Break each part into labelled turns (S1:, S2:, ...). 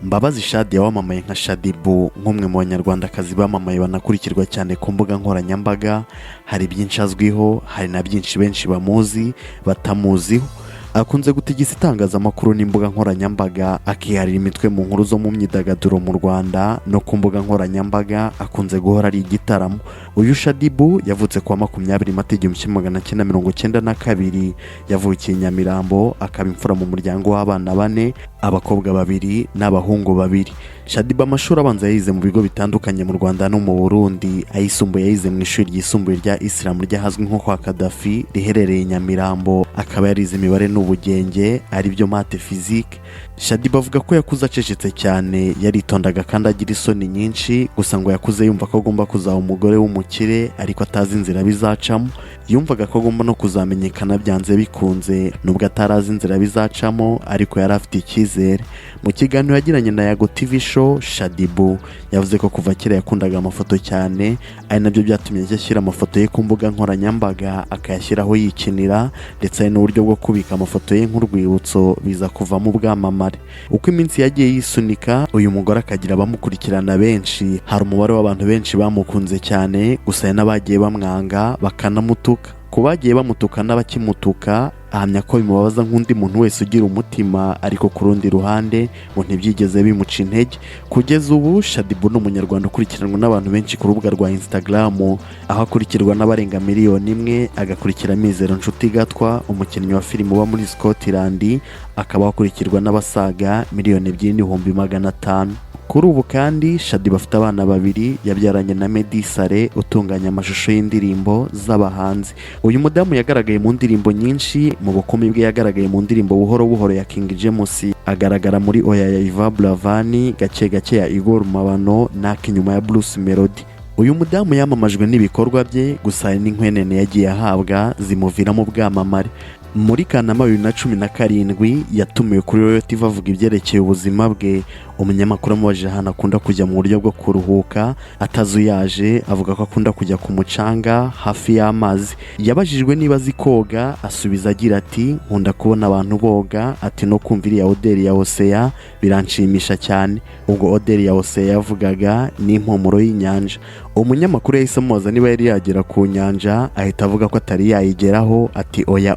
S1: Mbabazi Shadia wamamaye nka Shaddyboo nk'umwe mu banyarwandakazi bamamaye banakurikirwa cyane ku mbuga nkoranyambaga. Hari byinshi azwiho, hari na byinshi benshi bamuzi batamuziho. Akunze gutigisa itangazamakuru n'imbuga nkoranyambaga, akiharira imitwe mu nkuru zo mu myidagaduro mu Rwanda no ku mbuga nkoranyambaga. Akunze guhora ari igitaramo. Uyu Shaddyboo yavutse kwa 20 Mata 1992, yavukiye Nyamirambo, akaba imfura mu muryango w'abana 4, abakobwa 2 n'abahungu 2. Shaddyboo amashuri abanza yayize mu bigo bitandukanye mu Rwanda no mu Burundi. Ayisumbuye yayize mu ishuri ryisumbuye rya Islam ryahazwi nko kwa Kadafi riherereye Nyamirambo. Akaba yarize imibare n'ubugenge, ari byo mate physique. Shaddyboo avuga ko yakuze acecetse cyane, yaritondaga kandi agira isoni nyinshi, gusa ngo yakuze yumva ko agomba kuzaba umugore w'umukire ariko atazi inzira bizacamo. Yumvaga ko agomba no kuzamenyekana byanze bikunze, nubwo atarazi inzira bizacamo ariko yari afite icyizere. Mu kiganiro yagiranye na Yago TV show, Shaddyboo yavuze ko kuva kera yakundaga amafoto cyane, ari nabyo byatumye ashyira amafoto ye ku mbuga nkoranyambaga, akayashyiraho yikinira, ndetse ari n'uburyo bwo kubika amafoto ye nk'urwibutso biza kuvamo ubwamamare. Uko iminsi yagiye yisunika, uyu mugore akagira abamukurikirana benshi. Hari umubare w'abantu benshi bamukunze cyane, gusa n'abagiye bamwanga bakanamutuka. Ku bagiye bamutuka n'abakimutuka, ahamya ko bimubabaza nk'undi muntu wese ugira umutima, ariko ku rundi ruhande ngo ntibyigeze bimuca intege. Kugeza ubu Shaddyboo ni umunyarwanda ukurikiranwa n'abantu benshi ku rubuga rwa Instagram, aho akurikirwa n'abarenga 1 miliyoni, agakurikira Mizero Nshuti Gatwa, umukinnyi wa filime uba muri Scotland, akaba akurikirwa n'abasaga 2,500,000. Kuri ubu kandi Shaddyboo afite abana 2 yabyaranye na Dusure utunganya amashusho y'indirimbo z'abahanzi. Uyu mudamu yagaragaye mu ndirimbo nyinshi. Mu bukumi bwe yagaragaye mu ndirimbo Buhoro Buhoro ya King James, agaragara muri Oya ya Iva Blavani, Gake Gake ya Igor Mabano na Kinyuma ya Bruce Melody. Uyu mudamu yamamajwe n'ibikorwa bye, gusa n'inkwenene yagiye ahabwa zimuviramo bwamamare. Muri Kanama 2017 yatumiwe kuri Royal TV avuga ibyerekeye ubuzima bwe. Umunyamakuru amubajije ahantu akunda kujya mu buryo bwo kuruhuka, atazuyaje avuga ko akunda kujya ku mucanga hafi y'amazi. Yabajijwe niba azi koga, asubiza agira ati nkunda kubona abantu boga, ati no kumva iriya oderi ya Ocean biranshimisha cyane. Ubwo oderi ya Ocean yavugaga ni impumuro y'inyanja. Umunyamakuru yahise amubaza niba yari yagera ku nyanja, ahita avuga ko atari yayigeraho, ati oya.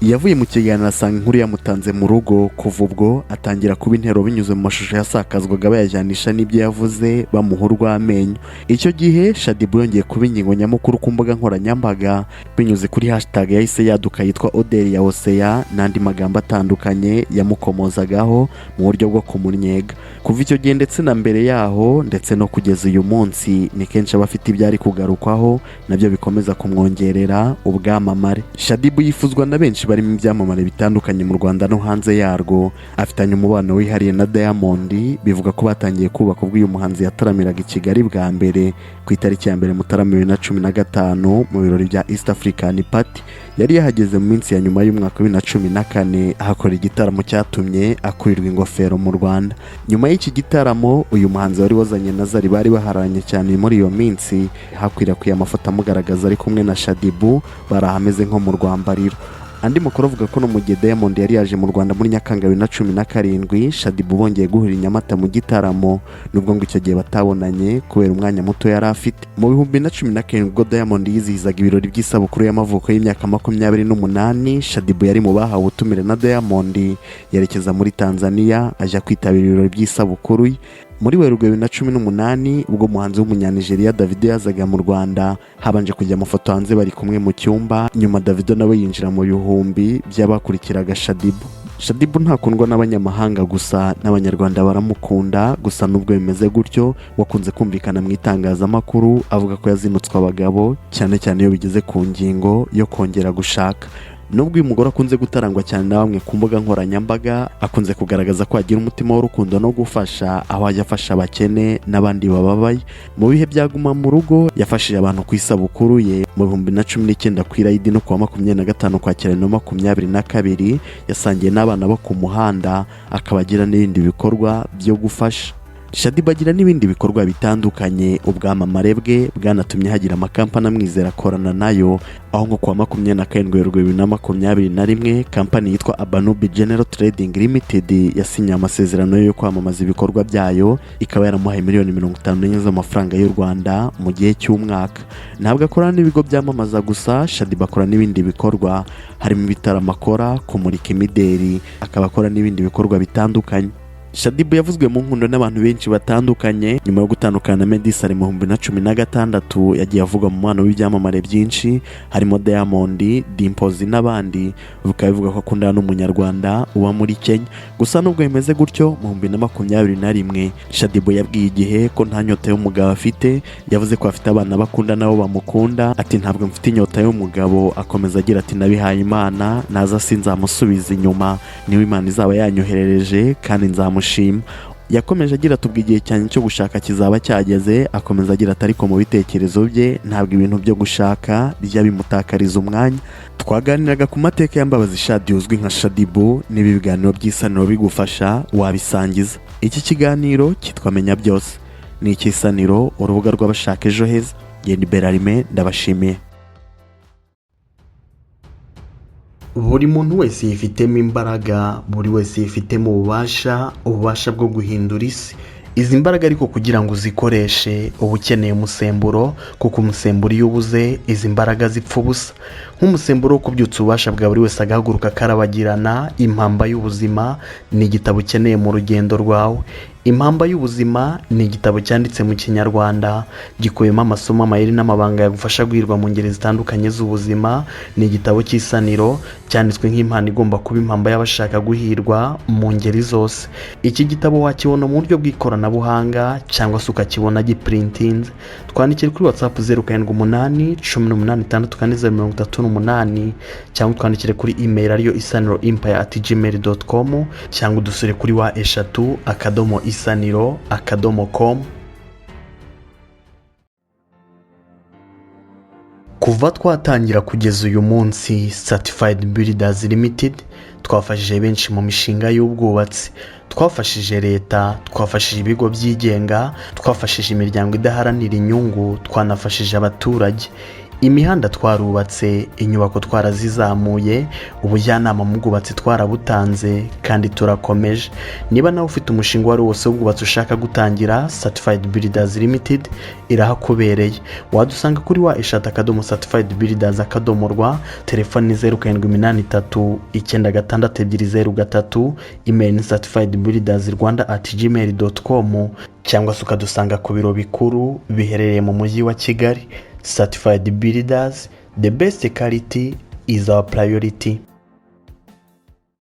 S1: Yavuye mu kiganiro asanga inkuru yamutanze mu rugo. Kuva ubwo atangira kuba intero binyuze mu mashusho yasakazwaga bayajyanisha n'ibyo yavuze bamuha urw'amenyo. Icyo gihe Shaddyboo yongeye kuba ingingo nyamukuru ku mbuga nkoranyambaga binyuze kuri hashtag yahise yaduka yitwa oderi ya Ocean, n'andi magambo atandukanye yamukomozagaho mu buryo bwo kumunnyega. Kuva icyo gihe ndetse na mbere yaho ndetse no kugeza uyu munsi, ni kenshi abafite ibyari kugarukwaho nabyo bikomeza kumwongerera ubwamamare. Shaddyboo yifuzwa na benshi barimo ibyamamare bitandukanye mu Rwanda no hanze yarwo. Afitanye umubano wihariye na Diamond, bivuga ko batangiye kubaka ubwo uyu muhanzi yataramiraga i Kigali bwa mbere ku itariki ya 1 Mutarama 2015 mu birori bya East African Party. Yari yahageze mu minsi ya nyuma y'umwaka 2014 ahakora igitaramo cyatumye akurirwa ingofero mu Rwanda. Nyuma y'iki gitaramo, uyu muhanzi wari wazanye na Zari bari baharanye cyane muri iyo minsi, hakwirakwiriye amafoto amugaragaza ari kumwe na Shaddyboo barahameze nko mu rwambariro. Andi makuru avuga ko no mu gihe Diamond yari yaje mu Rwanda muri Nyakanga 2017, Shaddyboo bongeye guhura i Nyamata mu gitaramo, nubwo ngo icyo gihe batabonanye kubera umwanya muto yari afite. Mu 2017 ubwo Diamond yizihizaga ibirori by'isabukuru y'amavuko y'imyaka 28, Shaddyboo yari mu bahawe ubutumire na Diamond, yerekeza muri Tanzania ajya kwitabira ibirori by'isabukuru ye. Muri Werurwe 2018 ubwo umuhanzi w'umunyanigeria Davido yazaga mu Rwanda, habanje kujya amafoto hanze bari kumwe mu cyumba. Nyuma Davido nawe yinjira mu bihumbi by'abakurikiraga Shaddyboo. Shaddyboo ntakundwa n'abanyamahanga gusa, n'abanyarwanda baramukunda. Gusa nubwo bimeze gutyo, wakunze kumvikana mu itangazamakuru avuga ko yazinutswe abagabo, cyane cyane iyo bigeze ku ngingo yo kongera gushaka. Nubwo uyu mugore akunze gutarangwa cyane na bamwe ku mbuga nkoranyambaga, akunze kugaragaza ko agira umutima w'urukundo no gufasha, aho ajya afasha abakene n'abandi bababaye. Mu bihe byaguma mu rugo, yafashije abantu ku isabukuru ye mu 2019 ku Irayidi no ku 25 Ukwakira 2022, yasangiye n'abana bo ku muhanda, akabagira n'ibindi bikorwa byo gufasha. Shaddyboo agira n'ibindi bikorwa bitandukanye. Ubwamamare bwe bwanatumye hagira amakampani amwizera akorana nayo, aho nko kuwa 27/2021 kampani yitwa Abanubi General Trading Limited yasinye amasezerano yo kwamamaza ibikorwa byayo, ikaba yaramuhaye miliyoni 54 z'amafaranga y'u Rwanda mu gihe cy'umwaka. Ntabwo akorana n'ibigo byamamaza gusa, Shaddyboo akora n'ibindi bikorwa harimo ibitaramo akora, kumurika imideri, akaba akora n'ibindi bikorwa bitandukanye. Shaddyboo yavuzwe mu nkundo n'abantu benshi batandukanye. Nyuma yo gutandukana na Meddy Saleh mu 2016 yagiye avuga mu mwana w'ibyamamare byinshi harimo Diamond, Dimpoz n'abandi. Bikaba bivuga ko akundana n'umunyarwanda uba muri Kenya. Gusa nubwo bimeze gutyo, mu 2021 Shaddyboo yabwiye igihe ko nta nyota y'umugabo afite. Yavuze ko afite abana bakunda nabo bamukunda, ati ntabwo mfite inyota y'umugabo. Akomeza agira ati nabihaye Imana, naza sinzamusubiza inyuma, niwe Imana izaba yanyoherereje kandi nzamushima. Yakomeje agira tubwiye igihe cyane cyo gushaka kizaba cyageze. Akomeza agira ati ariko mu bitekerezo bye ntabwo ibintu byo gushaka bijya bimutakariza umwanya. Twaganiraga ku mateka ya Mbabazi Shadia uzwi nka Shaddyboo, n'ibi biganiro by'isaniro bigufasha wabisangiza. Iki kiganiro cyitwa Menya Byose, ni icy'Isaniro, urubuga rw'abashaka ejo heza. Berarime ndabashimiye. Buri muntu wese yifitemo imbaraga, buri wese yifitemo ububasha bwo guhindura isi. Izi mbaraga ariko kugira ngo uzikoreshe uba ukeneye umusemburo, kuko umusemburo iyo ubuze izi mbaraga zipfa ubusa. Nk'umusemburo wo kubyutsa ububasha bwa buri wese agahaguruka karabagirana. Impamba y'ubuzima ni igitabo ukeneye mu rugendo rwawe. Impamba y'ubuzima ni igitabo cyanditse mu Kinyarwanda, gikubiyemo amasomo, amayeri n'amabanga yagufasha guhirwa mu ngeri zitandukanye z'ubuzima. Ni igitabo cy'Isaniro cyanditswe nk'impano igomba kuba impamba y'abashaka guhirwa mu ngeri zose. Iki gitabo wakibona mu buryo bw'ikoranabuhanga cyangwa se ukakibona giprintinze. Twandikire kuri WhatsApp 0781864038 cyangwa twandikire kuri email ariyo isaniro@gmail.com cyangwa udusure kuri wa@isaniro.com. Kuva twatangira kugeza uyu munsi, Certified Builders Limited twafashije benshi mu mishinga y'ubwubatsi. Twafashije leta, twafashije ibigo byigenga, twafashije imiryango idaharanira inyungu, twanafashije abaturage. Imihanda twarubatse, inyubako twarazizamuye, ubujyanama mu bwubatsi twarabutanze kandi turakomeje. Niba nawe ufite umushinga wari wose w'ubwubatsi ushaka gutangira, Certified Builders Limited irahakubereye. Wadusanga kuri wa@certifiedbuilders.rw, telefoni 0783962003, email ni certifiedbuildersrwanda@gmail.com cyangwa se ukadusanga ku biro bikuru biherereye mu mujyi wa Kigali. Certified Builders, the best quality is our priority.